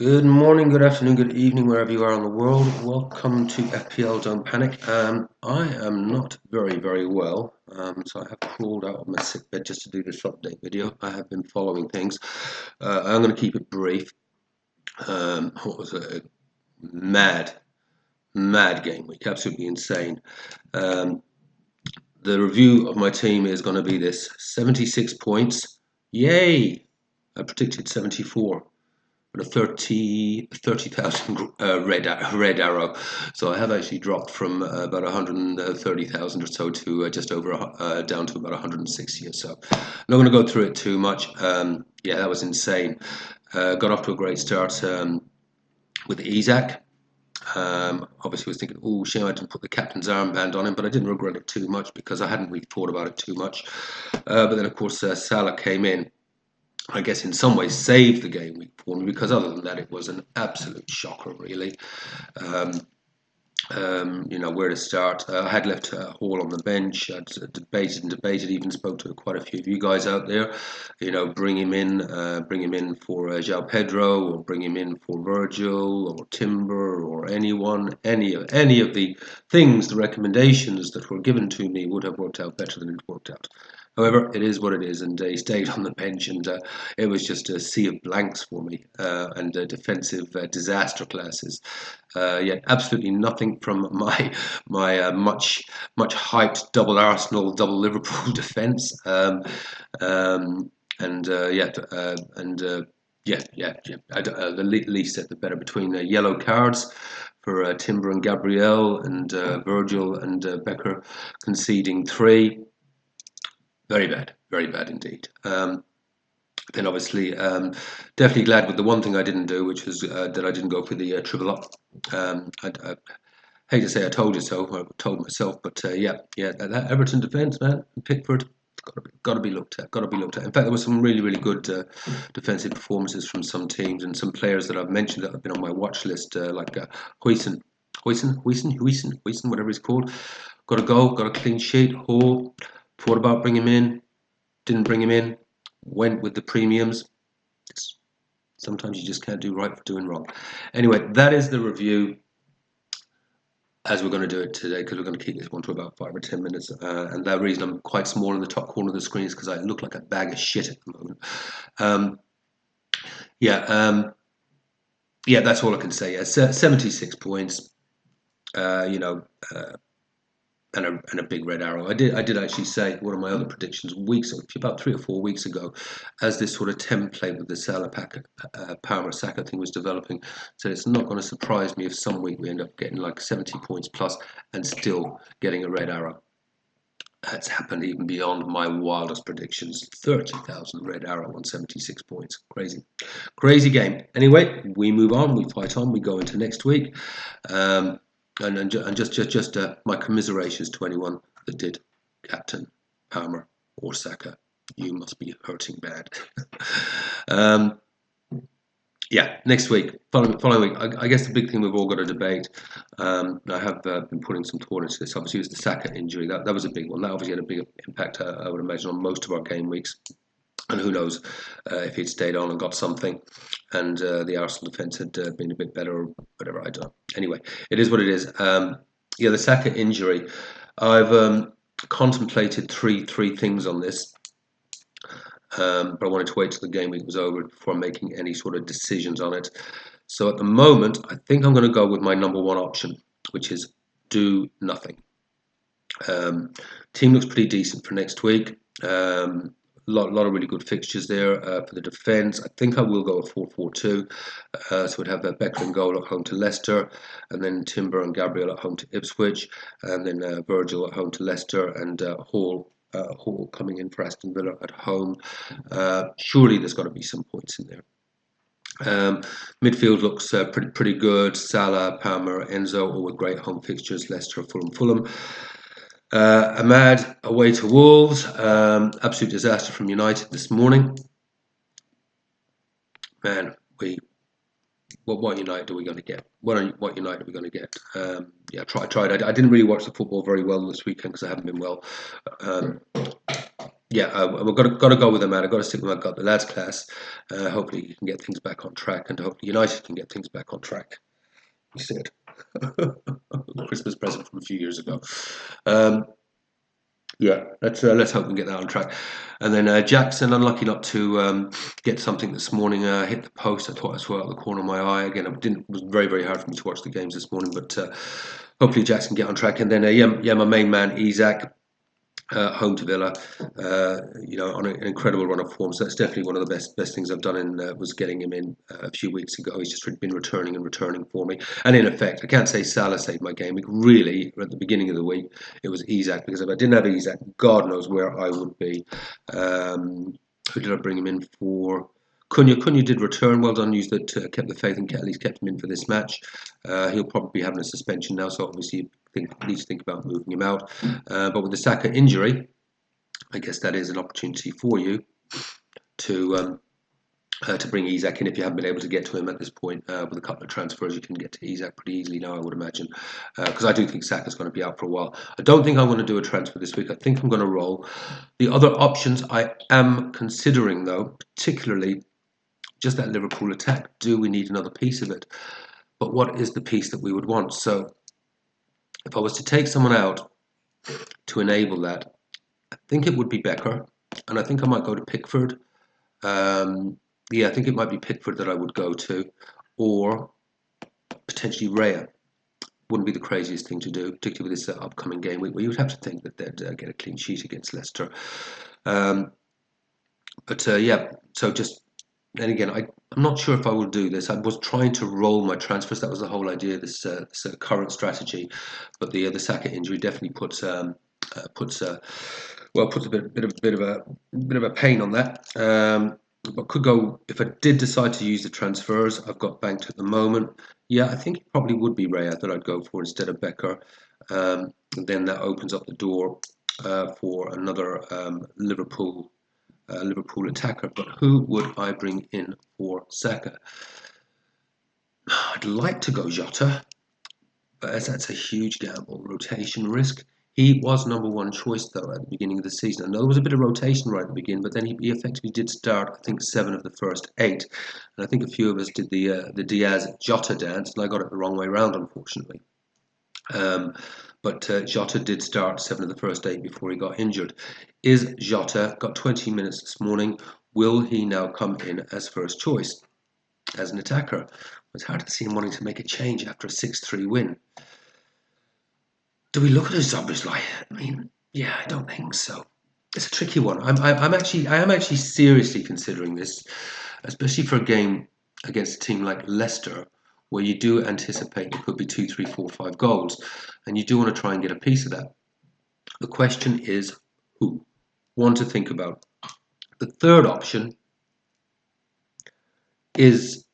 Good morning, good afternoon, good evening, wherever you are in the world. Welcome to FPL Don't Panic. I am not very well, so I have crawled out of my sick bed just to do this update video. I have been following things. I'm going to keep it brief. What was a mad game week? Absolutely insane. The review of my team is going to be this: 76 points. Yay! I predicted 74. A 30,000 red arrow. So I have actually dropped from about 130,000 or so to just over down to about 160 or so. I'm not going to go through it too much. Yeah, that was insane. Got off to a great start with Isaac. Obviously was thinking, oh, shame I didn't put the captain's armband on him, but I didn't regret it too much because I hadn't really thought about it too much. But then, of course, Salah came in. I guess in some ways saved the game week for me, because other than that it was an absolute shocker really. Where to start. I had left Hall on the bench. I'd debated, even spoke to quite a few of you guys out there. Bring him in for João Pedro, or bring him in for Virgil or Timber or anyone. Any of the things, the recommendations that were given to me would have worked out better than it worked out. However, it is what it is, and he stayed on the bench, and it was just a sea of blanks for me, and defensive disaster classes. Yet absolutely nothing from my much hyped double Arsenal, double Liverpool defence. The least said the better, between yellow cards for Timber and Gabriel, and Virgil and Becker conceding 3. Very bad indeed. Then obviously, definitely glad with the one thing I didn't do, which was that I didn't go for the triple up. I hate to say I told you so, I told myself, but that Everton defence, man, Pickford, got to be looked at. In fact, there were some really good defensive performances from some teams and some players that I've mentioned that have been on my watch list, like Huijsen, whatever he's called. Got a goal, got a clean sheet. Hall, thought about bringing him in, didn't bring him in. Went with the premiums. Sometimes you just can't do right for doing wrong. Anyway, that is the review as we're going to do it today, because we're going to keep this one to about 5 or 10 minutes. And that reason I'm quite small in the top corner of the screen is because I look like a bag of shit at the moment. That's all I can say. 76 points. And a big red arrow. I did actually say one of my other predictions about 3 or 4 weeks ago, as this sort of template with the Salah Palmer Saka thing was developing. So it's not going to surprise me if some week we end up getting like 70 points plus and still getting a red arrow. That's happened even beyond my wildest predictions. 30,000 red arrow on 76 points. Crazy game. Anyway, we move on. We fight on. We go into next week. And just my commiserations to anyone that did captain Palmer or Saka. You must be hurting bad. Next week, following week. I guess the big thing we've all got to debate. I have been putting some thought into this. Obviously, it was the Saka injury. That was a big one. That obviously had a big impact, I would imagine, on most of our game weeks. And who knows if he'd stayed on and got something, and the Arsenal defence had been a bit better, or whatever. I don't know. Anyway, it is what it is. The Saka injury. I've contemplated three things on this, but I wanted to wait till the game week was over before making any sort of decisions on it. So at the moment, I think I'm going to go with my number one option, which is do nothing. Team looks pretty decent for next week. Lot of really good fixtures there for the defence. I think I will go a 4-4-2. So we'd have Becker and goal at home to Leicester, and then Timber and Gabriel at home to Ipswich, and then Virgil at home to Leicester, and Hall coming in for Aston Villa at home. Surely there's got to be some points in there. Midfield looks pretty good. Salah, Palmer, Enzo, all with great home fixtures. Leicester, Fulham. Ahmad away to Wolves. Absolute disaster from United this morning. Man, what United are we going to get? What United are we going to get? I tried. I didn't really watch the football very well this weekend because I haven't been well. yeah, we've got to go with the man. I've got to stick with my gut. The lad's class. Hopefully, he can get things back on track, and hopefully United can get things back on track. He said, Christmas present from a few years ago. Um, yeah, let's hope we can get that on track. And then Jackson, unlucky not to get something this morning. Hit the post. I thought I saw it out of the corner of my eye. Again, it was very, very hard for me to watch the games this morning, but hopefully Jackson can get on track. And then yeah, my main man Isak. Home to Villa, on an incredible run of form. So that's definitely one of the best things I've done. Was getting him in a few weeks ago. He's just been returning and returning for me. And in effect, I can't say Salah saved my game. Really, at the beginning of the week, it was Isak, because if I didn't have Isak, God knows where I would be. Who did I bring him in for? Cunha. Cunha did return. Well done. Used it, kept the faith, and at least kept him in for this match. He'll probably be having a suspension now, so obviously need to think about moving him out. But with the Saka injury, I guess that is an opportunity for you to bring Isak in if you haven't been able to get to him at this point. With a couple of transfers, you can get to Isak pretty easily now, I would imagine, because I do think Saka's going to be out for a while. I don't think I'm going to do a transfer this week. I think I'm going to roll. The other options I am considering, though, particularly just that Liverpool attack. Do we need another piece of it? But what is the piece that we would want? So if I was to take someone out to enable that, I think it would be Becker, and I think I might go to Pickford. I think it might be Pickford that I would go to, or potentially Raya. Wouldn't be the craziest thing to do, particularly with this upcoming game week, where you would have to think that they'd get a clean sheet against Leicester. So just, and again, I'm not sure if I will do this. I was trying to roll my transfers. That was the whole idea of this current strategy. But the Saka injury definitely puts a bit of a pain on that. But could go, if I did decide to use the transfers I've got banked at the moment. Yeah, I think it probably would be Raya that I'd go for instead of Becker. Then that opens up the door for another Liverpool attacker. But who would I bring in for Saka? I'd like to go Jota, but as that's a huge gamble, rotation risk. He was number one choice, though, at the beginning of the season. I know there was a bit of rotation right at the beginning, but then he effectively did start, I think, 7 of the first 8. And I think a few of us did the Diaz-Jota dance, and I got it the wrong way around, unfortunately. But Jota did start 7 of the first 8 before he got injured. Is Jota, got 20 minutes this morning, will he now come in as first choice, as an attacker? It's hard to see him wanting to make a change after a 6-3 win. Do we look at his numbers like? I mean, yeah, I don't think so. It's a tricky one. I am actually seriously considering this, especially for a game against a team like Leicester, where you do anticipate there could be 2, 3, 4, 5 goals, and you do want to try and get a piece of that. The question is who? One to think about. The third option is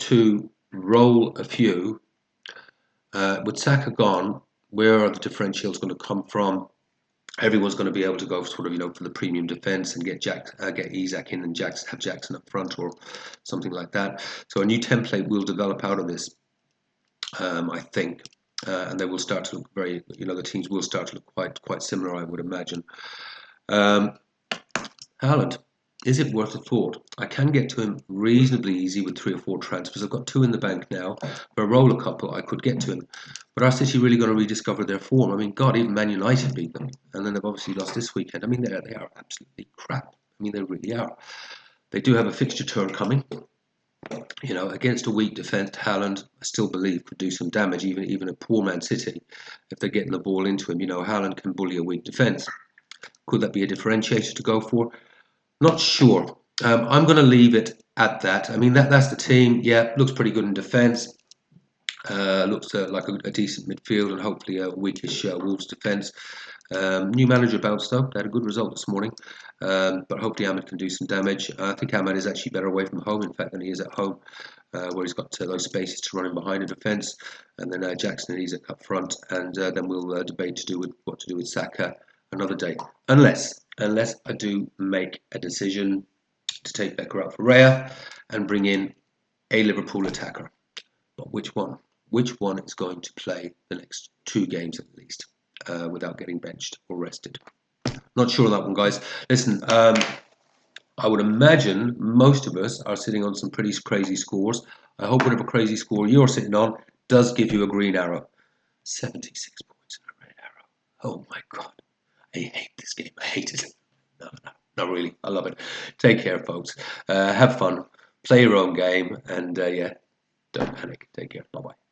to roll a few. With Saka gone, where are the differentials going to come from? Everyone's going to be able to go for the premium defence and get Isak in and have Jackson up front or something like that. So a new template will develop out of this, I think, and they will start to look the teams will start to look quite similar, I would imagine. Haaland. Is it worth a thought? I can get to him reasonably easy with 3 or 4 transfers. I've got 2 in the bank now. For a roll a couple, I could get to him. But are City really going to rediscover their form? I mean, God, even Man United beat them. And then they've obviously lost this weekend. I mean, they are absolutely crap. I mean, they really are. They do have a fixture turn coming. Against a weak defence, Haaland, I still believe, could do some damage, even a poor Man City. If they're getting the ball into him, Haaland can bully a weak defence. Could that be a differentiator to go for? Not sure. I'm going to leave it at that. I mean, that's the team. Yeah, looks pretty good in defence. Looks like a decent midfield and hopefully a weakish Wolves defence. New manager bounced though. They had a good result this morning. But hopefully Ahmed can do some damage. I think Ahmed is actually better away from home, in fact, than he is at home, where he's got those spaces to run in behind a defence. And then Jackson and Isak up front. And then we'll debate what to do with Saka another day. Unless I do make a decision to take Becker out for Raya and bring in a Liverpool attacker. But which one? Which one is going to play the next 2 games at least without getting benched or rested? Not sure of that one, guys. Listen, I would imagine most of us are sitting on some pretty crazy scores. I hope whatever crazy score you're sitting on does give you a green arrow. 76 points and a red arrow. Oh my god. I hate this game. I hate it. No, no, not really. I love it. Take care, folks. Have fun. Play your own game. And yeah, don't panic. Take care. Bye bye.